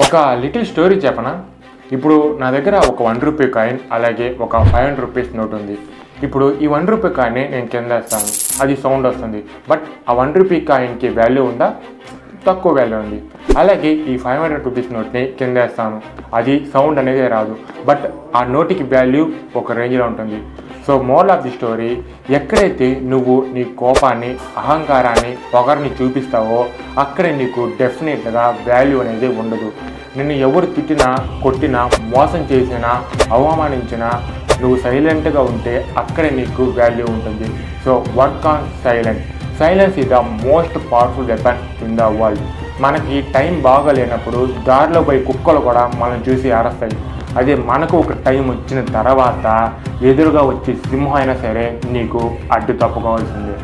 ఒక little story చెప్పనా? ఇప్పుడు నా దగ్గర ఒక ₹1 కాయిన్ అలాగే ఒక ₹500 నోట్ ఉంది. ఇప్పుడు ఈ ₹1 కాయిన్ని నేను కింద వేస్తాను, అది సౌండ్ వస్తుంది. బట్ ఆ ₹1 కాయిన్కి వాల్యూ ఉందా? తక్కువ వాల్యూ ఉంది. అలాగే ఈ ₹500 నోట్ని కింద వేస్తాను, అది సౌండ్ అనేది రాదు. బట్ ఆ నోటికి వాల్యూ ఒక రేంజ్లో ఉంటుంది. So moral of the story, ఎక్కడైతే నువ్వు నీ కోపాన్ని, అహంకారాన్ని, పొగర్ని చూపిస్తావో అక్కడే నీకు డెఫినెట్గా వాల్యూ అనేది ఉండదు. నిన్ను ఎవరు తిట్టినా, కొట్టినా, మోసం చేసినా, అవమానించినా నువ్వు సైలెంట్గా ఉంటే అక్కడే నీకు వాల్యూ ఉంటుంది. So work on silent. Silence is the most powerful weapon in the world. మనకి టైం బాగాలేనప్పుడు దారిలో పోయి కుక్కలు కూడా మనం చూసి అరస్తాయి. అదే మనకు ఒక టైం వచ్చిన తర్వాత ఎదురుగా వచ్చి సింహం అయినా సరే నీకు అడ్డు తప్పుకోవాల్సిందే.